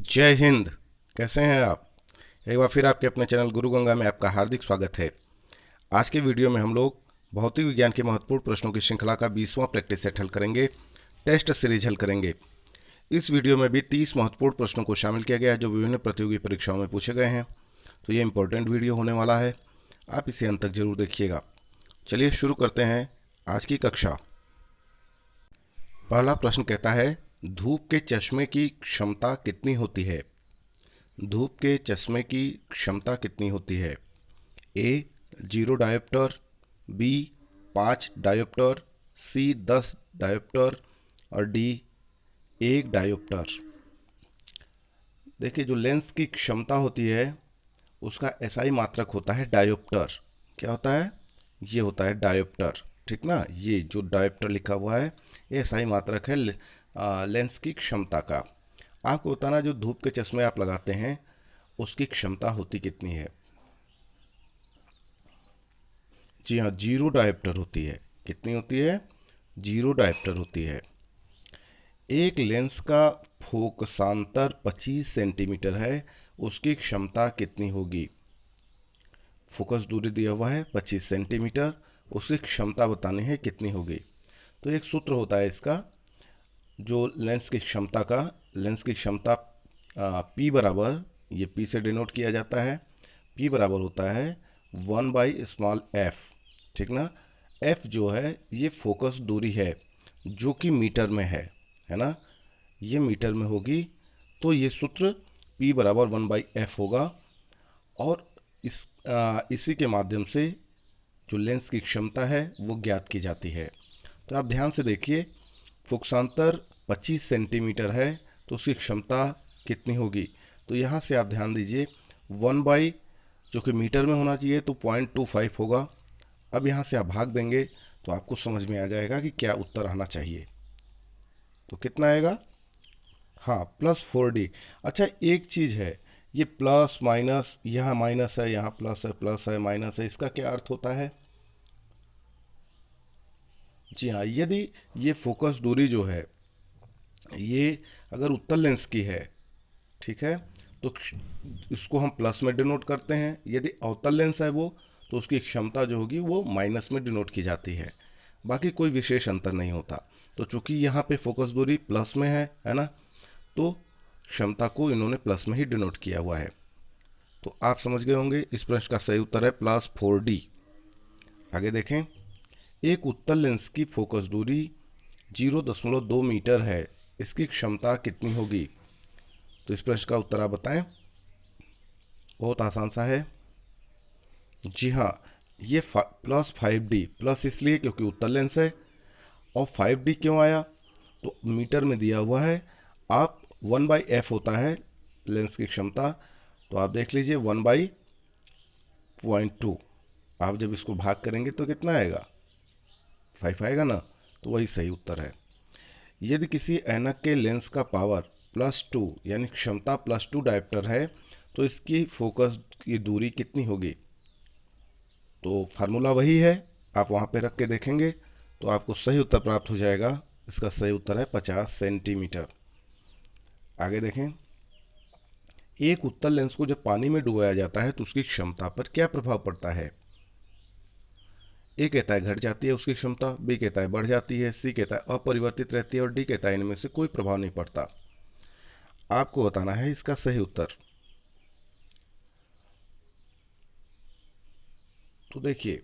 जय हिंद। कैसे हैं आप? एक बार फिर आपके अपने चैनल गुरु गंगा में आपका हार्दिक स्वागत है। आज के वीडियो में हम लोग भौतिक विज्ञान के महत्वपूर्ण प्रश्नों की श्रृंखला का 20वां प्रैक्टिस सेट हल करेंगे, टेस्ट सीरीज हल करेंगे। इस वीडियो में भी 30 महत्वपूर्ण प्रश्नों को शामिल किया गया है जो विभिन्न प्रतियोगी परीक्षाओं में पूछे गए हैं। तो ये इंपॉर्टेंट वीडियो होने वाला है, आप इसे अंत तक जरूर देखिएगा। चलिए शुरू करते हैं आज की कक्षा। पहला प्रश्न कहता है, धूप के चश्मे की क्षमता कितनी होती है? धूप के चश्मे की क्षमता कितनी होती है? ए 0 डायोप्टर, बी 5 डायोप्टर, सी 10 डायोप्टर और डी 1 डायोप्टर। देखिए, जो लेंस की क्षमता होती है उसका एसआई मात्रक होता है डायोप्टर। क्या होता है? ये होता है डायोप्टर। ठीक ना, ये जो डायोप्टर लिखा हुआ है ये एसआई मात्रक है लेंस की क्षमता का। आपको बताना, जो धूप के चश्मे आप लगाते हैं उसकी क्षमता होती कितनी है? जी हाँ, 0 डायोप्टर होती है। कितनी होती है? 0 डायोप्टर होती है। एक लेंस का फोकसांतर 25 सेंटीमीटर है, उसकी क्षमता कितनी होगी? फोकस दूरी दिया हुआ है 25 सेंटीमीटर, उसकी क्षमता बतानी है कितनी होगी। तो एक सूत्र होता है इसका, जो लेंस की क्षमता का, लेंस की क्षमता P बराबर, ये P से डिनोट किया जाता है, P बराबर होता है 1/f। ठीक ना, f जो है ये फोकस दूरी है जो कि मीटर में है ना, ये मीटर में होगी। तो ये सूत्र P बराबर 1/f होगा और इसी के माध्यम से जो लेंस की क्षमता है वो ज्ञात की जाती है। तो आप ध्यान से देखिए, फोकसांतर 25 सेंटीमीटर है तो उसकी क्षमता कितनी होगी? तो यहाँ से आप ध्यान दीजिए, 1 जो कि मीटर में होना चाहिए तो 0.25 होगा। अब यहाँ से आप भाग देंगे तो आपको समझ में आ जाएगा कि क्या उत्तर आना चाहिए। तो कितना आएगा? हाँ, +4D। अच्छा, एक चीज़ है, ये प्लस माइनस, यहाँ माइनस है, यहाँ प्लस है माइनस है, इसका क्या अर्थ होता है? जी हाँ, यदि ये फोकस दूरी जो है ये अगर उत्तल लेंस की है, ठीक है, तो इसको हम प्लस में डिनोट करते हैं। यदि अवतल लेंस है वो, तो उसकी क्षमता जो होगी वो माइनस में डिनोट की जाती है। बाकी कोई विशेष अंतर नहीं होता। तो चूंकि यहाँ पे फोकस दूरी प्लस में है ना, तो क्षमता को इन्होंने प्लस में ही डिनोट किया हुआ है। तो आप समझ गए होंगे, इस प्रश्न का सही उत्तर है +4D। आगे देखें, एक उत्तल लेंस की फोकस दूरी 0.2 मीटर है, इसकी क्षमता कितनी होगी? तो इस प्रश्न का उत्तर आप बताएं। बहुत आसान सा है। जी हाँ, ये +5D, प्लस इसलिए क्योंकि उत्तल लेंस है। और 5D क्यों आया? तो मीटर में दिया हुआ है। आप 1/f होता है लेंस की क्षमता, तो आप देख लीजिए 1/0.2। आप जब इसको भाग करेंगे तो कितना आएगा? 5 आएगा ना, तो वही सही उत्तर है। यदि किसी ऐनक के लेंस का पावर +2 यानी क्षमता +2 डायोप्टर है तो इसकी फोकस की दूरी कितनी होगी? तो फार्मूला वही है, आप वहाँ पे रख के देखेंगे तो आपको सही उत्तर प्राप्त हो जाएगा। इसका सही उत्तर है 50 सेंटीमीटर। आगे देखें, एक उत्तल लेंस को जब पानी में डुबाया जाता है तो उसकी क्षमता पर क्या प्रभाव पड़ता है? ए कहता है घट जाती है उसकी क्षमता, बी कहता है बढ़ जाती है, सी कहता है अपरिवर्तित रहती है और डी कहता है इनमें से कोई प्रभाव नहीं पड़ता। आपको बताना है इसका सही उत्तर। तो देखिए,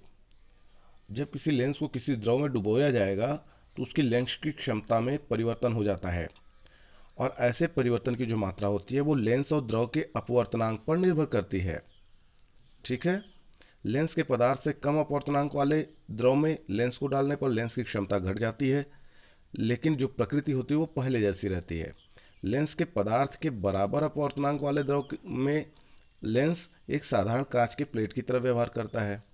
जब किसी लेंस को किसी द्रव में डुबोया जाएगा तो उसकी लेंस की क्षमता में परिवर्तन हो जाता है, और ऐसे परिवर्तन की जो मात्रा होती है वो लेंस और द्रव के अपवर्तनांक पर निर्भर करती है। ठीक है, लेंस के पदार्थ से कम अपवर्तनांक वाले द्रव में लेंस को डालने पर लेंस की क्षमता घट जाती है, लेकिन जो प्रकृति होती है वो पहले जैसी रहती है। लेंस के पदार्थ के बराबर अपवर्तनांक वाले द्रव में लेंस एक साधारण कांच के प्लेट की तरह व्यवहार करता है,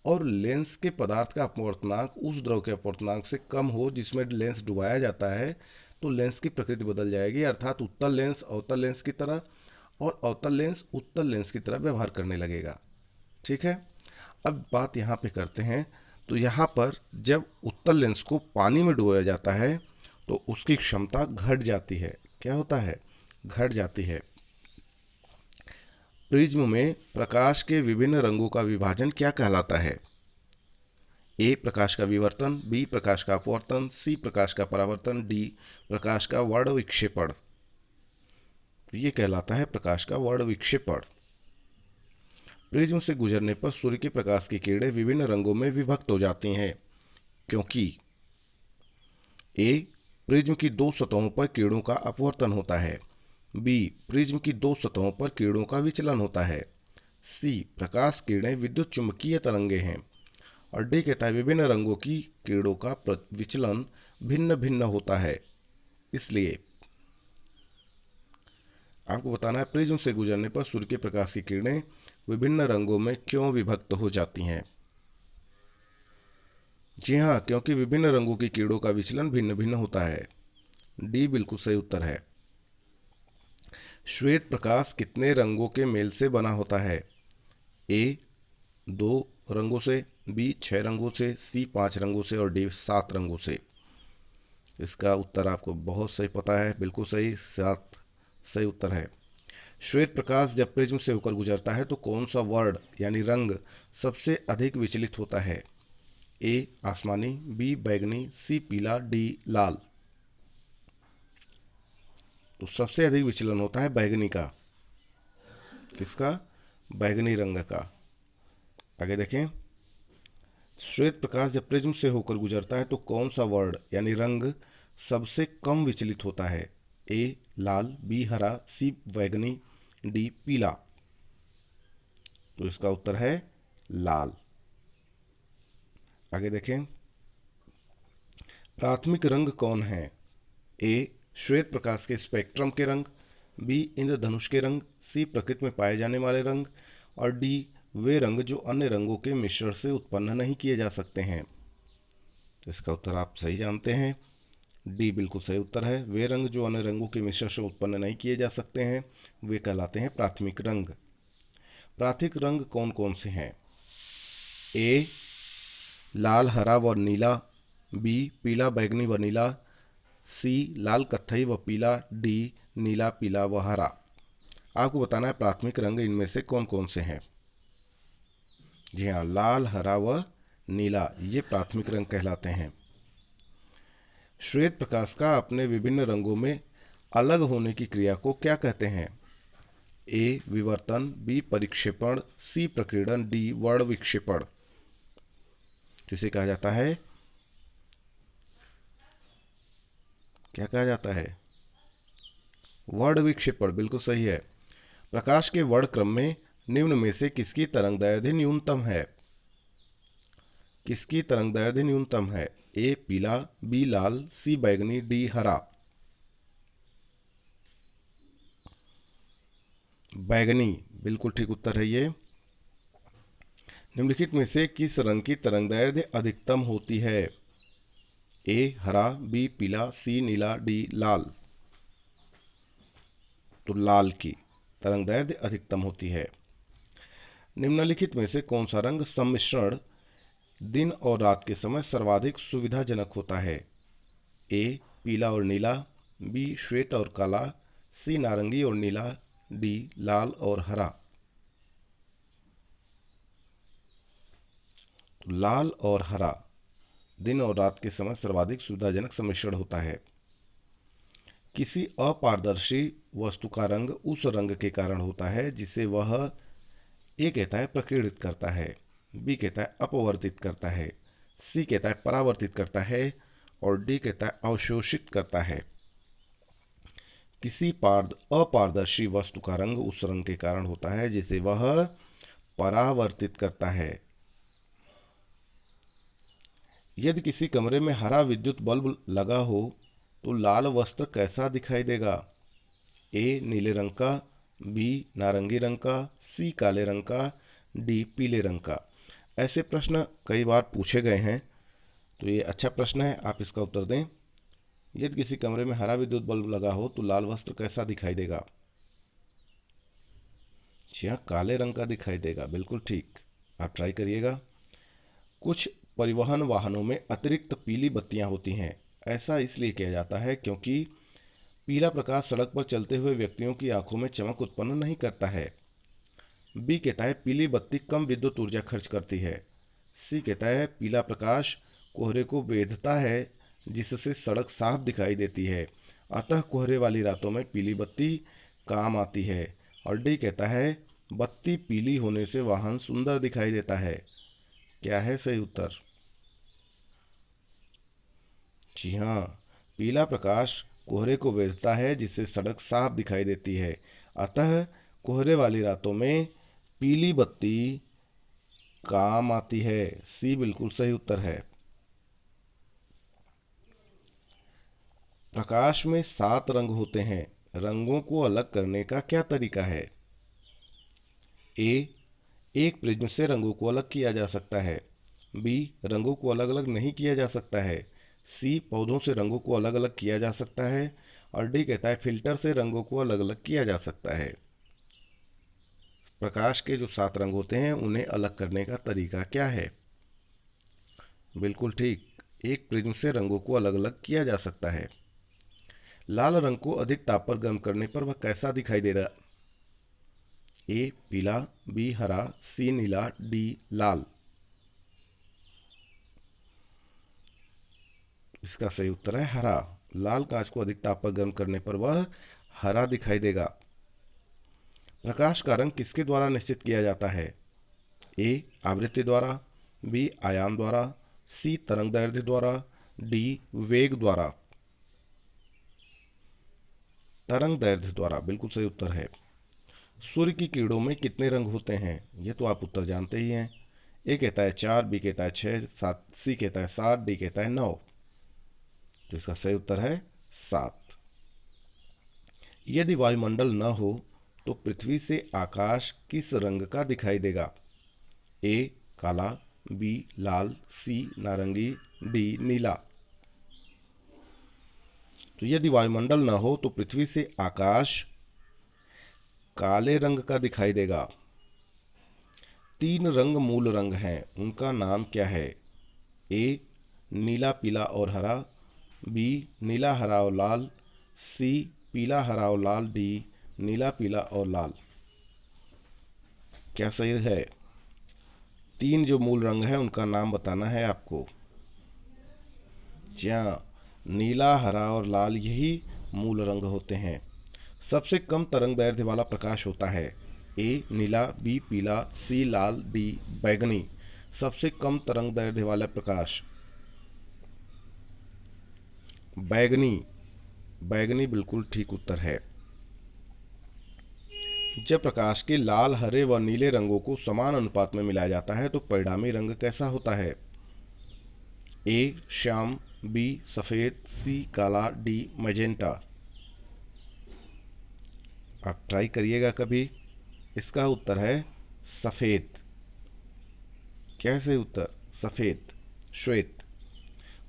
और लेंस के पदार्थ का अपवर्तनांक उस द्रव के अपवर्तनांक से कम हो जिसमें लेंस डुबाया जाता है, तो लेंस की प्रकृति बदल जाएगी, अर्थात उत्तल लेंस अवतल लेंस की तरह और अवतल लेंस उत्तल लेंस की तरह व्यवहार करने लगेगा। ठीक है, अब बात यहाँ पे करते हैं। तो यहाँ पर जब उत्तल लेंस को पानी में डुबाया जाता है तो उसकी क्षमता घट जाती है। क्या होता है? घट जाती है। प्रिज्म में प्रकाश के विभिन्न रंगों का विभाजन क्या कहलाता है? ए प्रकाश का विवर्तन, बी प्रकाश का अपवर्तन, सी प्रकाश का परावर्तन, डी प्रकाश का वर्ण विक्षेपण। ये कहलाता है प्रकाश का वर्ण विक्षेपण। प्रिज्म से गुजरने पर सूर्य के प्रकाश की किरणें विभिन्न रंगों में विभक्त हो जाती हैं, क्योंकि ए प्रिज्म की दो सतहों पर किरणों का अपवर्तन होता है, बी प्रिज्म की दो सतहों पर किरणों का विचलन होता है, सी प्रकाश किरणें विद्युत चुम्बकीय तरंगे हैं, और डी कहता है विभिन्न रंगों की किरणों का विचलन भिन्न भिन्न होता है। इसलिए आपको बताना है प्रिज्म से गुजरने पर सूर्य के प्रकाश की किरणें विभिन्न रंगों में क्यों विभक्त हो जाती हैं। जी हाँ, क्योंकि विभिन्न रंगों की किरणों का विचलन भिन्न भिन्न होता है। डी बिल्कुल सही उत्तर है। श्वेत प्रकाश कितने रंगों के मेल से बना होता है? ए 2 रंगों से, बी 6 रंगों से, सी 5 रंगों से और डी 7 रंगों से। इसका उत्तर आपको बहुत सही पता है, बिल्कुल सही, 7 सही उत्तर है। श्वेत प्रकाश जब प्रिज्म से होकर गुजरता है तो कौन सा वर्ण यानी रंग सबसे अधिक विचलित होता है? ए आसमानी, बी बैगनी, सी पीला, डी लाल। तो सबसे अधिक विचलन होता है बैगनी का। किसका? बैगनी रंग का। आगे देखें, श्वेत प्रकाश जब प्रिज्म से होकर गुजरता है तो कौन सा वर्ण यानी रंग सबसे कम विचलित होता है? ए लाल, बी हरा, सी बैगनी, डी पीला। तो इसका उत्तर है लाल। आगे देखें, प्राथमिक रंग कौन है? ए श्वेत प्रकाश के स्पेक्ट्रम के रंग, बी इंद्रधनुष के रंग, सी प्रकृति में पाए जाने वाले रंग और डी वे रंग जो अन्य रंगों के मिश्रण से उत्पन्न नहीं किए जा सकते हैं। तो इसका उत्तर आप सही जानते हैं, डी बिल्कुल सही उत्तर है। वे रंग जो अन्य रंगों के मिश्रण से उत्पन्न नहीं किए जा सकते हैं वे कहलाते हैं प्राथमिक रंग। प्राथमिक रंग कौन कौन से हैं? ए लाल हरा व नीला, बी पीला बैगनी व नीला, सी लाल कत्थई व पीला, डी नीला पीला व हरा। आपको बताना है प्राथमिक रंग इनमें से कौन कौन से हैं। जी हाँ, लाल हरा व नीला ये प्राथमिक रंग कहलाते हैं। श्वेत प्रकाश का अपने विभिन्न रंगों में अलग होने की क्रिया को क्या कहते हैं? ए विवर्तन, बी परिक्षेपण, सी प्रकीर्णन, डी वर्ण विक्षेपण। जिसे कहा जाता है, क्या कहा जाता है? वर्ण विक्षेपण। बिल्कुल सही है। प्रकाश के वर्ण क्रम में निम्न में से किसकी तरंगदैर्ध्य न्यूनतम है? किसकी तरंगदैर्ध्य न्यूनतम है? ए पीला, बी लाल, सी बैगनी, डी हरा। बैगनी बिल्कुल ठीक उत्तर है ये। निम्नलिखित में से किस रंग की तरंगदैर्ध्य अधिकतम होती है? ए हरा, बी पीला, सी नीला, डी लाल। तो लाल की तरंगदैर्ध्य अधिकतम होती है। निम्नलिखित में से कौन सा रंग सम्मिश्रण दिन और रात के समय सर्वाधिक सुविधाजनक होता है? ए पीला और नीला, बी श्वेत और काला, सी नारंगी और नीला, डी लाल और हरा। तो लाल और हरा दिन और रात के समय सर्वाधिक सुविधाजनक सम्मिश्रण होता है। किसी अपारदर्शी वस्तु का रंग उस रंग के कारण होता है जिसे वह ए कहता है प्रकीर्णित करता है, बी कहता है अपवर्तित करता है, सी कहता है परावर्तित करता है और डी कहता है अवशोषित करता है। किसी अपारदर्शी वस्तु का रंग उस रंग के कारण होता है जिसे वह परावर्तित करता है। यदि किसी कमरे में हरा विद्युत बल्ब लगा हो तो लाल वस्त्र कैसा दिखाई देगा? ए नीले रंग का, बी नारंगी रंग का, सी काले रंग का, डी पीले रंग का। ऐसे प्रश्न कई बार पूछे गए हैं, तो ये अच्छा प्रश्न है, आप इसका उत्तर दें। यदि किसी कमरे में हरा विद्युत बल्ब लगा हो तो लाल वस्त्र कैसा दिखाई देगा? जी हाँ, काले रंग का दिखाई देगा, बिल्कुल ठीक। आप ट्राई करिएगा। कुछ परिवहन वाहनों में अतिरिक्त पीली बत्तियां होती हैं। ऐसा इसलिए किया जाता है क्योंकि पीला प्रकाश सड़क पर चलते हुए व्यक्तियों की आंखों में चमक उत्पन्न नहीं करता है। बी कहता है पीली बत्ती कम विद्युत ऊर्जा खर्च करती है। सी कहता है पीला प्रकाश कोहरे को बेधता है जिससे सड़क साफ दिखाई देती है, अतः कोहरे वाली रातों में पीली बत्ती काम आती है। और डी कहता है बत्ती पीली होने से वाहन सुंदर दिखाई देता है। क्या है सही उत्तर? जी हाँ, पीला प्रकाश कोहरे को बेधता है जिससे सड़क साफ दिखाई देती है, अतः कोहरे वाली रातों में पीली बत्ती काम आती है। सी बिल्कुल सही उत्तर है। प्रकाश में 7 रंग होते हैं, रंगों को अलग करने का क्या तरीका है? ए, एक प्रिज्म से रंगों को अलग किया जा सकता है। बी, रंगों को अलग अलग नहीं किया जा सकता है। सी, पौधों से रंगों को अलग अलग किया जा सकता है। और डी कहता है फिल्टर से रंगों को अलग अलग किया जा सकता है। प्रकाश के जो 7 रंग होते हैं उन्हें अलग करने का तरीका क्या है? बिल्कुल ठीक, एक प्रिज्म से रंगों को अलग अलग किया जा सकता है। लाल रंग को अधिक ताप पर गर्म करने पर वह कैसा दिखाई दे रहा? ए पीला, बी हरा, सी नीला, डी लाल। इसका सही उत्तर है हरा। लाल कांच को अधिक ताप पर गर्म करने पर वह हरा दिखाई देगा। प्रकाश का रंग किसके द्वारा निश्चित किया जाता है? ए आवृत्ति द्वारा, बी आयाम द्वारा, सी तरंगदैर्ध्य द्वारा, डी वेग द्वारा। तरंगदैर्ध्य द्वारा बिल्कुल सही उत्तर है। सूर्य की किरणों में कितने रंग होते हैं? ये तो आप उत्तर जानते ही हैं। ए कहता है 4, बी कहता है 6, 7, सी कहता है 7, डी कहता है 9। तो इसका सही उत्तर है 7। यदि वायुमंडल न हो तो पृथ्वी से आकाश किस रंग का दिखाई देगा? ए काला, बी लाल, सी नारंगी, डी नीला। तो यदि वायुमंडल न हो तो पृथ्वी से आकाश काले रंग का दिखाई देगा। 3 रंग मूल रंग हैं, उनका नाम क्या है? ए नीला, पीला और हरा, बी नीला, हरा और लाल, सी पीला, हरा और लाल, डी नीला, पीला और लाल। क्या सही है? 3 जो मूल रंग हैं उनका नाम बताना है आपको। जी हाँ, नीला, हरा और लाल यही मूल रंग होते हैं। सबसे कम तरंगदैर्ध्य वाला प्रकाश होता है? ए नीला, बी पीला, सी लाल, डी बैगनी। सबसे कम तरंगदैर्ध्य वाला प्रकाश बैगनी। बैगनी बिल्कुल ठीक उत्तर है। जब प्रकाश के लाल, हरे व नीले रंगों को समान अनुपात में मिलाया जाता है तो परिणामी रंग कैसा होता है? ए श्याम, बी सफेद, सी काला, डी मैजेंटा। आप ट्राई करिएगा कभी। इसका उत्तर है सफेद। कैसे उत्तर? सफेद, श्वेत।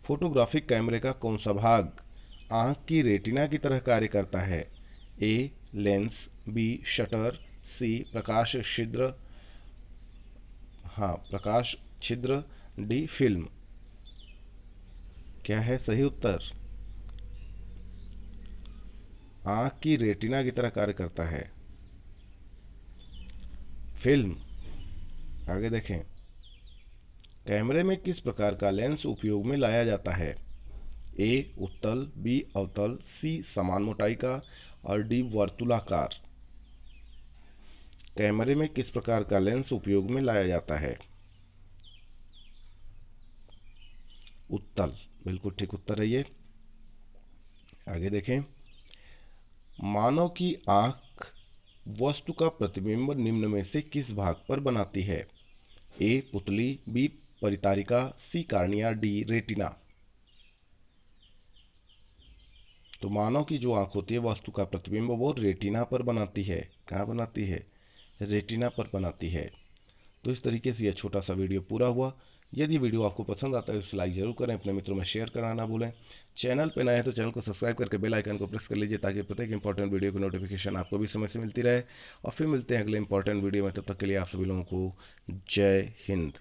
फोटोग्राफिक कैमरे का कौन सा भाग आंख की रेटिना की तरह कार्य करता है? ए लेंस, बी शटर, सी प्रकाश छिद्र, हाँ प्रकाश छिद्र, डी फिल्म। क्या है सही उत्तर? आंख की रेटिना की तरह कार्य करता है फिल्म। आगे देखें, कैमरे में किस प्रकार का लेंस उपयोग में लाया जाता है? ए उत्तल, बी अवतल, सी समान मोटाई का और डी वर्तुलाकार। कैमरे में किस प्रकार का लेंस उपयोग में लाया जाता है? उत्तल, बिल्कुल ठीक उत्तर है ये। आगे देखें, मानव की आंख वस्तु का प्रतिबिंब निम्न में से किस भाग पर बनाती है? ए पुतली, बी परितारिका, सी कार्निया, डी रेटिना। तो मानव की जो आंख होती है वस्तु का प्रतिबिंब वो रेटिना पर बनाती है। कहाँ बनाती है? रेटिना पर बनाती है। तो इस तरीके से यह छोटा सा वीडियो पूरा हुआ। यदि वीडियो आपको पसंद आता है तो लाइक जरूर करें, अपने मित्रों में शेयर करना ना भूलें। चैनल पर नए हैं तो चैनल को सब्सक्राइब करके बेल आइकन को प्रेस कर लीजिए ताकि प्रत्येक इंपॉर्टेंट वीडियो की नोटिफिकेशन आपको भी समय से मिलती रहे। और फिर मिलते हैं अगले इंपॉर्टेंट वीडियो में, तब तक के लिए आप सभी लोगों को जय हिंद।